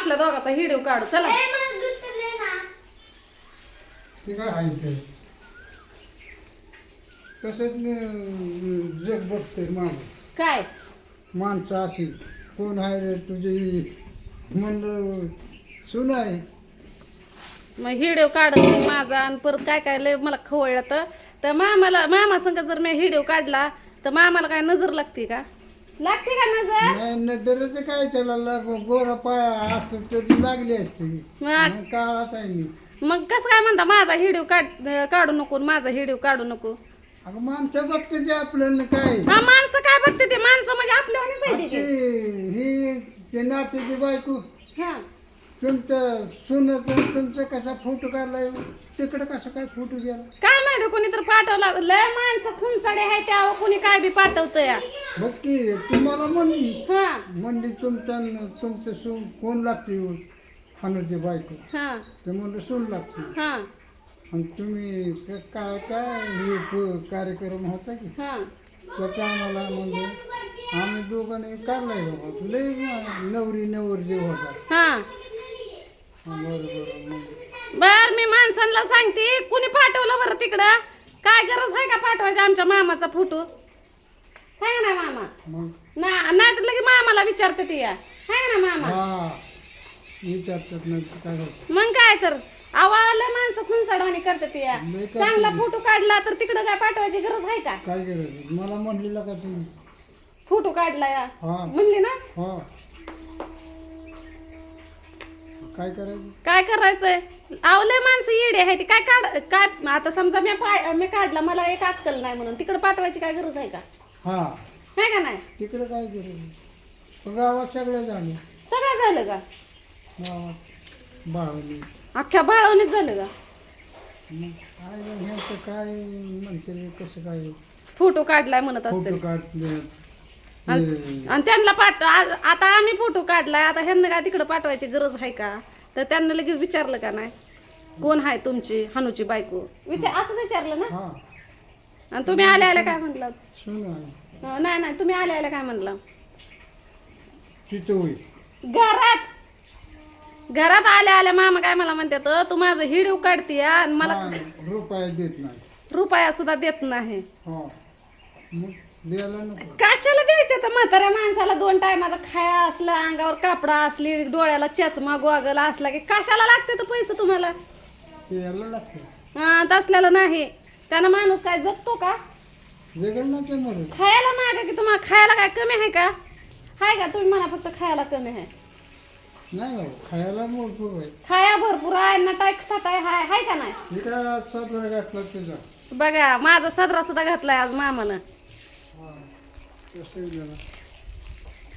आपल्या दोघाचा हिडिओ काढू चला. ते काय आहे ते तसंच जग बघतोय माणूस काय माणसं अशी कोण आहे रे तुझी म्हणलं सुन आहे. मग हिडिओ काढत नाही माझा आणि परत काय काय लय मला खवळलं तर मामा संग जर मी हिडिओ काढला तर मामाला काय नजर लागते का का नजर. नाही नजरेचं काय त्याला गोरा पाय असतो तरी लागली असते मग काळाच आहे मी. मग कसं काय म्हणता माझा हिडिओ काढू नको माझा हिडिओ काढू नको. अगं माणसं बघते ते आपल्याला काय हा माणसं काय बघते ते माणसं म्हणजे आपल्यावानीच आहे ते ते. ही ते नात्याची बायको हा तुमचं सुनाचं तुमचं कसा फोटो काढलाय तिकडं कसं काय फोटो गेला काय माहिती कोणी तर पाठवला लय माणसं खुनसाडे आहे त्या कोणी काय बी पाठवतं या. बघ की तुम्हाला हा म्हणली तुमचं सून कोण लागते हानूची बायको हा ते म्हणलं सून लागते हा आणि तुम्ही काय काय हे कार्यक्रम होता की हा त्या टायमाला म्हणजे आम्ही दोघांनी काढलाय बाबा लय नवरी नवर जीव होता. हा बरं बर मी माणसांना सांगते कुणी पाठवलं बरं तिकडं काय गरज आहे का पाठवायची आमच्या मामाचा फोटो आहे ना मामा मग नाही तर लगे मामाला विचारते ती या आहे ना मामा. हा विचारतात नाही काय होतं. मग काय तर आवाला माणसं खुनसाडवाणी करते ती या लय करते. चांगला फोटो काढला तर तिकडं काय पाठवायची गरज आहे का. काय करायचं मला म्हणलेला का तुम्ही फोटो काढला या हा म्हणली ना हा काय करायचं काय करायचंय आवले माणसं येडे आहे ती काय आता समजा मी काढला मला एक अक्कल नाही म्हणून तिकडे पाठवायची काय गरज आहे का हा आहे का नाही. तिकडे काय करायचं गावात सगळं झालं सगळं झालं का गावात बाळवली अख्ख्या बाळवणीच झालं का. मग काय ह्यांचं काय म्हणते कसं काय फोटो काढलाय म्हणत असते फोटो काढले आणि त्यांना आता आम्ही फोटो काढलाय आता ह्यांना काय तिकडे पाठवायची गरज आहे का. तर त्यांना लगेच विचारलं का नाही कोण आहे तुमची हानूची बायको असं विचारलं ना. हा आणि तुम्ही आल्या काय म्हणलं सुन आहे नाही तुम्ही आल्या काय म्हणलं तिथं होईल घरात आल्या मामा काय मला म्हणतात तू माझं हिडिओ काढते आणि मला रुपया देत नाही रुपया सुद्धा देत नाही. हा मग द्यायला नको कशाला द्यायचं तर म्हाताऱ्या माणसाला 2 टायमाचा खाया असला अंगावर कापडा असली डोळ्याला चष्मा गोगल असला की कशाला लागते तर पैसे तुम्हाला. द्यायला लागतं हा तसल्याला नाही त्यानं माणूस काय जगतो का जगल ना ते मरून खायला मागा की तुम्हाला खायला काय कमी आहे का हाय का तुम्ही मला फक्त खायला कमी आहे. नाही बाबा खायला भरपूर आहे खाया भरपूर आहे नटाय थाटाय हाय का नाही. हे काय साजरा घातला तुझा बघा माझा सदरा सुद्धा घातलाय आज मामानं.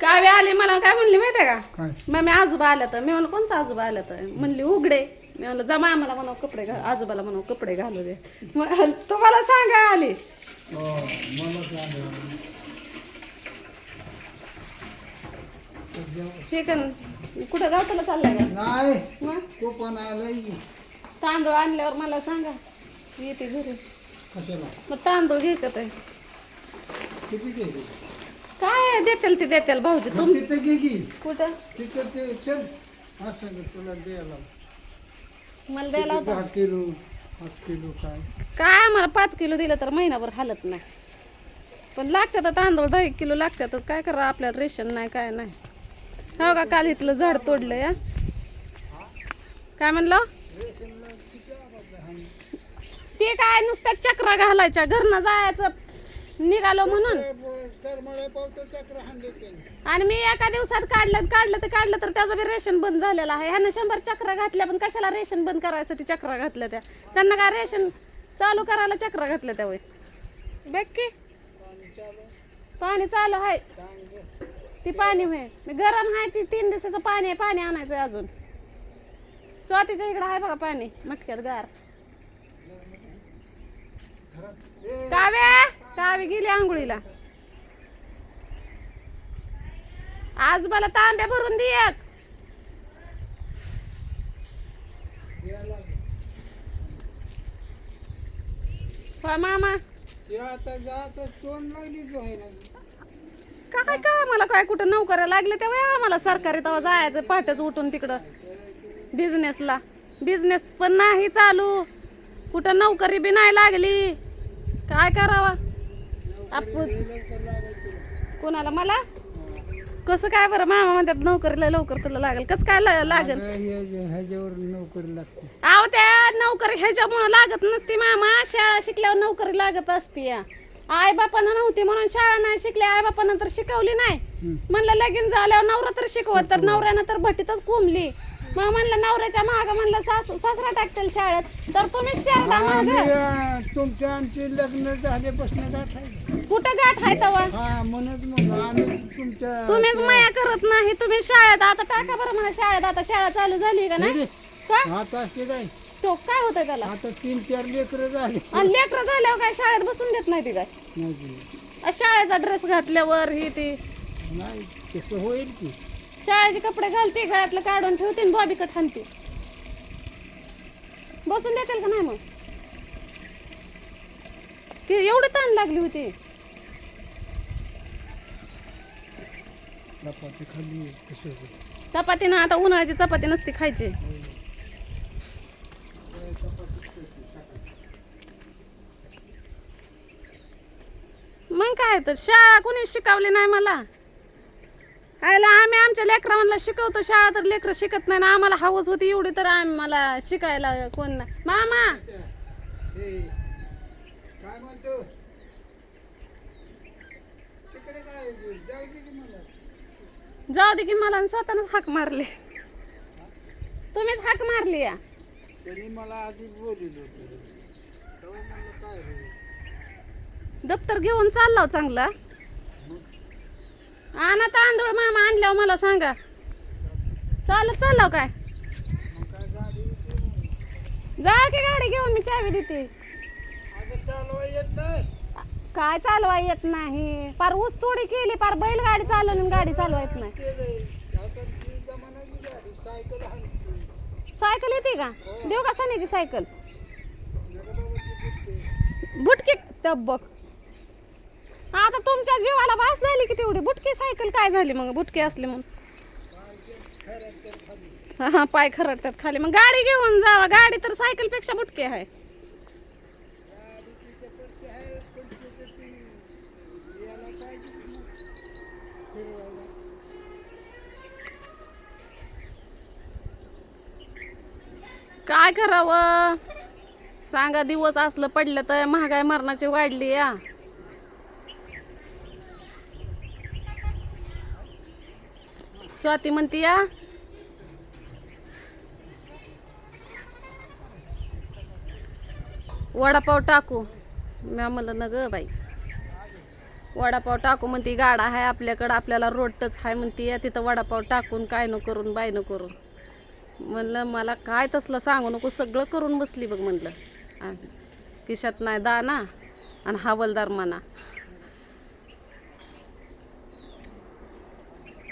काव्य आली मला काय म्हणली माहितीये का काय मग मी आजोबा आल्या तर मी म्हणलं कोणचा आजोबा आल्या तर म्हणली उघडे मी म्हणलं जमा आम्हाला म्हणावं कपडे घाल आजोबाला म्हणावं कपडे घालू दे तुम्हाला सांगा आली मला ठीक आहे कुठं गावताला चाललाय का नाही मग कोपण आलंय की तांदूळ आणल्यावर मला सांगा येते घरी कशाला मग तांदूळ घ्यायच्यात आहे किती गेली काय देतील ते देतील भाऊजी तुम तिथं घे की कुठं तिथं ते चल असं तुला द्यायला मला द्यायला होता 10 किलो 8 किलो काय काय मला 5 किलो दिलं तर महिनाभर हालत नाही पण लागतात तांदूळ 10 किलो लागतातच काय करा आपल्याला रेशन नाही काय नाही हो का काल इथलं झाड तोडलं या काय म्हणलं ते काय नुसत्या चक्रा घालायच्या घरनं जायचं निघालो म्हणून आणि मी एका दिवसात काढलं तर त्याचं बी रेशन बंद झालेलं आहे ह्यानं 100 चक्रा घातल्या पण कशाला रेशन बंद करायसाठी चक्रा घातल्या त्या त्यांना काय रेशन चालू करायला चक्रा घातल्या त्या बघ की पाणी चालू आहे ती पाणी होय गरम आहे ती 3 दिवसाचं पाणी आणायचं अजून स्वातीच्या इकडं आहे बघा पाणी मटक्यात गार कावे गेली आंघोळीला आजोबाला तांब्या भरून दे एक मामा आता जात तोंड लागली काय का आम्हाला काय कुठं नोकऱ्या लागल्या तेव्हा आम्हाला सरकारी तेव्हा जायचं पहाटच उठून तिकडं बिझनेसला. बिझनेस पण नाही चालू, कुठं नोकरी बी नाही लागली, काय करावा आपण. कोणाला? मला कसं काय बरं? मामा म्हणतात नोकरीला लवकर तुला लागेल. कसं काय लागेल? ह्याच्यावर नोकरी लागते. अहो त्या नोकरी ह्याच्यामुळं लागत नसती मामा, शाळा शिकल्यावर नोकरी लागत असती. आई बापानं नव्हती म्हणून शाळा नाही शिकली, आई बापानं तर शिकवली नाही. म्हणलं लगीन झाल्यावर नवरा तर शिकवत, तर नवऱ्यानं तर भट्टीतच कोंबली. मग म्हणलं नवऱ्याच्या माग म्हणलं सासरा टाकतील शाळेत, तर तुम्हीच शाळा माग. तुमच्या आमचे लग्न झाल्यापासून गाठ आहे. कुठं गाठ आहे तवा? हा म्हणत म्हणून आम्हीच तुमच्या तुम्हीच माया करत नाही. तुम्ही शाळेत आता टाका बरं म्हणा शाळेत. आता शाळा चालू झाली का नाही? का आता असते काय तो काय होतंय त्याला? आता 3-4 लेकरं झाले. आणि लेकरं झाल्यावर काय शाळेत बसून देत नाही ती काय? नाही शाळेचा ड्रेस घातल्यावर ही ती नाही तसं होईल की. शाळेचे कपडे घालते, गळ्यातलं काढून ठेवते, बॉबी कट हाणते. बसून देतील का नाही मग? की एवढी ताण लागली होती. चपाती खाल्ली कशी चपाती ना, आता उन्हाळ्याची चपाती नसती खायची. मग काय तर शाळा कोणी शिकवली नाही मला. खायला आम्ही आमच्या लेकरांना शिकवतो, शाळा तर लेकरं शिकत नाही ना. आम्हाला हवस होती एवढी तर आम्हाला शिकायला कोण नाही. मामा काय म्हणतो तिकडे काय जाऊ दे की मला. जाऊ दे की मला, आणि स्वतःनच हाक मारली. तुम्हीच हाक मारली या. त्यांनी मला आधीच बोलवलं होतं. तेव्हा म्हणलं काय होईल. दप्तर घेऊन चाललाव चांगला. आणा तांदूळ मामा आणल्यावर मला सांगा. चालत चाललाव काय? जा की गाडी घेऊन, मी चावी देते. अगं चालवा येत नाही. काय चालवा येत नाही? पार ऊस तोडी केली, पार बैलगाडी चालवून गाडी चालवा येत नाही. केलंय आता ती जमानाची गाडी सायकल हाणते. सायकल येते का? देऊ का सनीची सायकल? नका बाबा ती बुटके. बुटकी तब्बक. आता तुमच्या जीवाला बास झाली की तेवढी बुटकी सायकल काय झाली मग? बुटकी असली म्हणून हा पाय खरडतात खाली. मग गाडी घेऊन जावा. गाडी तर सायकल पेक्षा बुटकी आहे. गाडी तिच्याकडची आहे पण तिचं ती याला पाहिजे ना फिरवायला. काय करावं सांगा? दिवस असलं पडलं तर महागाई मरणाची वाढली या. स्वाती म्हणती या वडापाव टाकू. मी म्हणलं न ग बाई, वडापाव टाकू म्हणती. गाडा आहे आपल्याकडं, आपल्याला रोड टच आहे म्हणती. तिथं वडापाव टाकून काय न करून बाय न करून. म्हणलं मला काय तसलं सांगू नको, सगळं करून बसली बघ म्हणलं. खिशात नाही दाना आणि हवालदार म्हणा.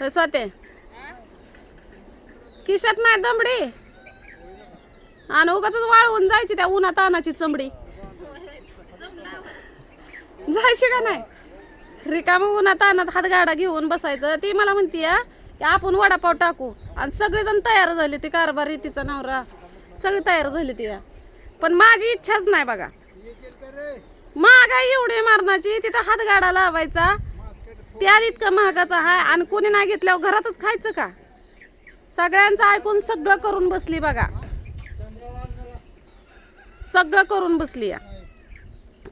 स्वाते खिशात नाही दमडी, आणि उगाच वाळवून जायची त्या उन्हात तानाची चमडी. जायची का नाही? रिकाम उन्हात तानात हातगाडा घेऊन बसायचं. ती मला म्हणती की आपण वडापाव टाकू, आणि सगळेजण तयार झाले. ती कारभारी, तिचा नवरा, सगळी तयार झाली ती. पण माझी इच्छाच नाही बघा. महागाई एवढी मारण्याची, तिथं हातगाडा लावायचा, त्या इतकं महागाचा आहे. आणि कोणी नाही घेतल्यावर घरातच खायचं का? सगळ्यांचं ऐकून सगळं करून बसली बघा. सगळं करून बसली या.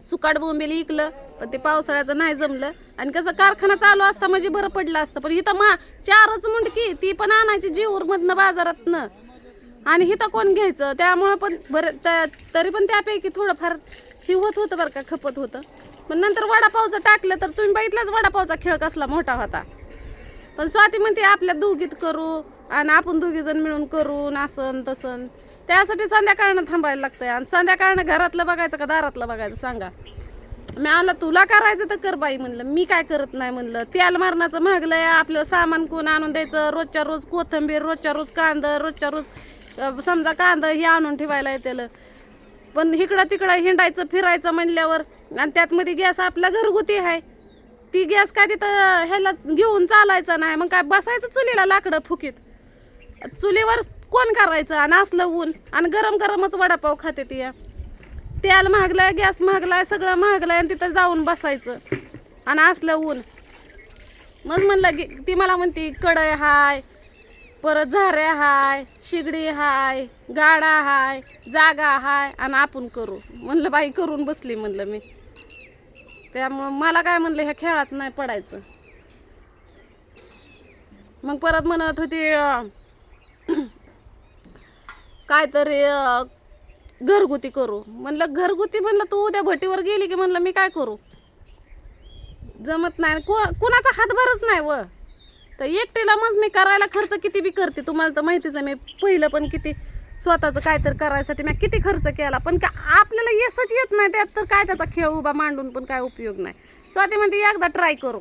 सुकाट बोंबील इकलं, पण ते पावसाळ्याचं नाही जमलं. आणि कसं कारखाना चालू असता म्हणजे बरं पडलं असतं. पण इथं 4च मुंडकी, ती पण आणायची जीवरमधनं बाजारातनं, आणि हिथं कोण घ्यायचं? त्यामुळं पण बरं तरी पण त्यापैकी थोडंफार ही होतं बरं का, खपत होतं. पण नंतर वडापावचं टाकलं तर तुम्ही बघितलंच वडापावचा खेळ कसला मोठा होता. पण स्वाती म्हणते आपल्या दोघीत करू, आणि आपण दोघीजण मिळून करू, असं तसं. त्यासाठी संध्याकाळनं थांबायला लागतंय. आणि संध्याकाळनं घरातलं बघायचं का दारातलं बघायचं सांगा? मी आणलं तुला करायचं तर कर बाई म्हणलं, मी काय करत नाही म्हणलं. तेल मारण्याचं महागलंय, आपलं सामान कोण आणून द्यायचं? रोजच्या रोज कोथिंबीर, रोजच्या रोज कांदा, रोजच्या रोज समजा कांदा हे आणून ठेवायला येतेलं. पण इकडं तिकडं हिंडायचं फिरायचं म्हणल्यावर, आणि त्यात मध्ये गॅस आपला घरगुती आहे. ती गॅस काय तिथं ह्याला घेऊन चालायचा नाही, मग काय बसायचं चुलीला लाकडं फुकीत. चुलीवर कोण करायचं आणि असलं ऊन आणि गरम गरमच वडापाव खाते ती. तेल महागलाय, गॅस महागलाय, सगळं महागलाय आणि तिथं जाऊन बसायचं आणि असलं ऊन. मग म्हणलं की ती मला म्हणती कढई हाय, परत झाऱ्या हाय, शिगडी हाय, गाडा हाय, जागा हाय आणि आपण करू. म्हणलं बाई करून बसली म्हणलं मी. त्यामुळं मला काय म्हणलं ह्या खेळात नाही पडायचं. मग परत म्हणत होती काहीतरी घरगुती करू. म्हणलं घरगुती म्हणलं तू उद्या भटीवर गेली की म्हणलं मी काय करू, जमत नाही. कुणाचा हातभारच नाही व. तर एकटीला मग मी करायला खर्च किती बी करते, तुम्हाला तर माहितीच आहे. मी पहिलं पण किती स्वतःचं काहीतरी करायसाठी मी किती खर्च केला, पण का आपल्याला यशच येत नाही त्यात, तर काय त्याचा खेळ उभा मांडून पण काय उपयोग नाही. स्वाती म्हणते एकदा ट्राय करू,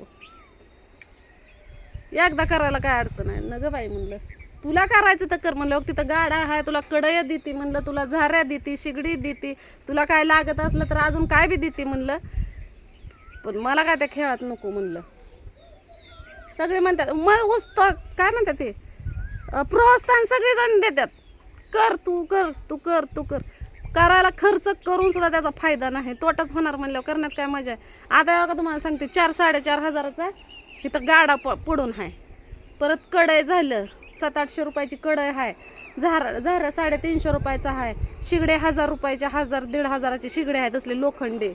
एकदा करायला काय अडचण आहे. न ग बाई म्हणलं तुला करायचं तर कर म्हणलं. तिथं गाडा आहे, तुला कढया देते म्हणलं, तुला झाऱ्या देते, शिगडी देते, तुला काय लागत असलं तर अजून काय बी देते म्हणलं, पण मला काय त्या खेळात नको म्हणलं. सगळे म्हणतात मग उस्त काय म्हणतात ते प्रोत्साहन सगळेजण देतात, कर तू कर तू कर तू कर. करायला खर्च करून सुद्धा त्याचा फायदा नाही, तोटाच होणार म्हणल्यावर करण्यात काय मजा आहे. आता बघा तुम्हाला सांगते 4-4.5 हजाराचा इथं गाडा पडून आहे. परत कढई झालं 700-800 रुपयाची कढई आहे, झाऱ्या 350 रुपयाचा आहे, शिगडे 1000 रुपयाच्या, 1000-1500ची शिगडे आहेत असले लोखंडे.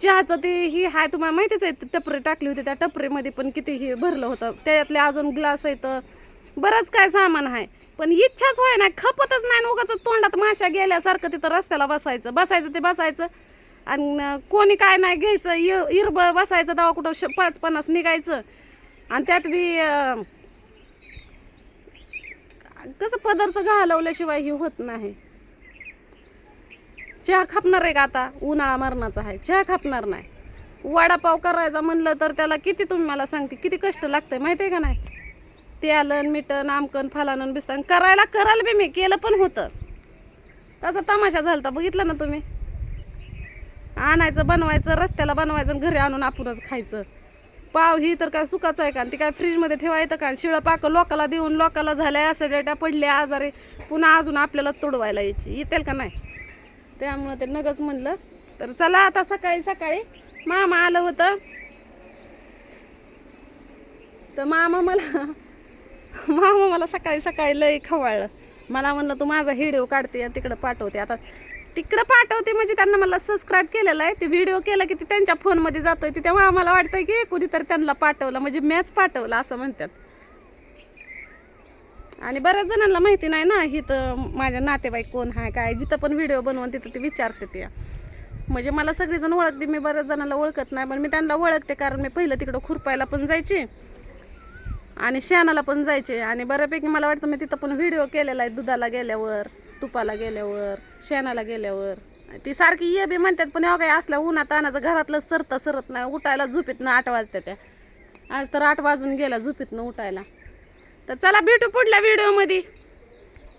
चहाचं ते ही आहे तुम्हाला माहितीच आहे, टपरी टाकली होती, त्या टपरीमध्ये पण किती हे भरलं होतं, त्याच्यातले अजून ग्लास आहेत, बरंच काय सामान आहे. पण इच्छाच होय नाही, खपतच नाही. उगाच तोंडात माशा गेल्यासारखं तिथं रस्त्याला बसायचं ते बसायचं आणि कोणी काय नाही घ्यायचं, इरब बसायचं, दवा कुठं 5-50 निघायचं. आणि त्यात बी कसं पदार्थ घालवल्याशिवाय हे होत नाही. चहा खापणार आहे का आता, उन्हाळा मरणाचा आहे, चहा खापणार नाही. वडापाव करायचा म्हणलं तर त्याला किती, तुम्ही मला सांगते किती कष्ट लागतंय माहिती आहे का नाही. तेलन मिटन आमकन फलानन बिस्तान करायला बी मी केलं पण होतं. तसा तमाशा झालता बघितलं ना तुम्ही. आणायचं बनवायचं रस्त्याला बनवायचं आणि घरी आणून आपणच खायचं. पाव ही तर काय सुखाचं आहे का, ती काय फ्रीजमध्ये ठेवायचं का. शिळं पाक लोकाला देऊन लोकाला झाल्या ॲसिडिटी पडल्या आजारी, पुन्हा अजून आपल्याला तोडवायला येतील का नाही. त्यामुळं ते नगच म्हणलं. तर चला आता सकाळी मामा आलं होतं, तर मामा मला सकाळी लई खवळलं. मला म्हणलं तू माझा व्हिडिओ काढते आणि तिकडं पाठवते. आता तिकडं पाठवते म्हणजे त्यांना मला सबस्क्राईब केलेलं आहे, ते व्हिडिओ केला की ते त्यांच्या फोनमध्ये जातोय, ते तेव्हा आम्हाला वाटतंय की कुणीतरी त्यांना पाठवलं म्हणजे मॅच पाठवलं असं म्हणतात. आणि बऱ्याच जणांना माहिती नाही ना ही तर माझ्या नातेवाईक कोण आहे काय. जिथं पण व्हिडिओ बनवून तिथं ते विचारते ते, म्हणजे मला सगळेजण ओळखते. मी बऱ्याच जणांना ओळखत नाही, पण मी त्यांना ओळखते कारण मी पहिलं तिकडं खुरपायला पण जायचे आणि शेणाला पण जायचे. आणि बऱ्यापैकी मला वाटतं मी तिथं पण व्हिडिओ केलेला आहे, दुधाला गेल्यावर, तुपाला गेल्यावर, शेणाला गेल्यावर. ती सारखी ये बी म्हणतात, पण एवढं काय असल्या उन्हात आणायचं घरातलं सरत नाही. उठायला झोपेतनं 8 वाजता त्या, आज तर 8 वाजून गेला झोपेतनं उठायला. तर चला भेटू पुढल्या व्हिडिओमध्ये.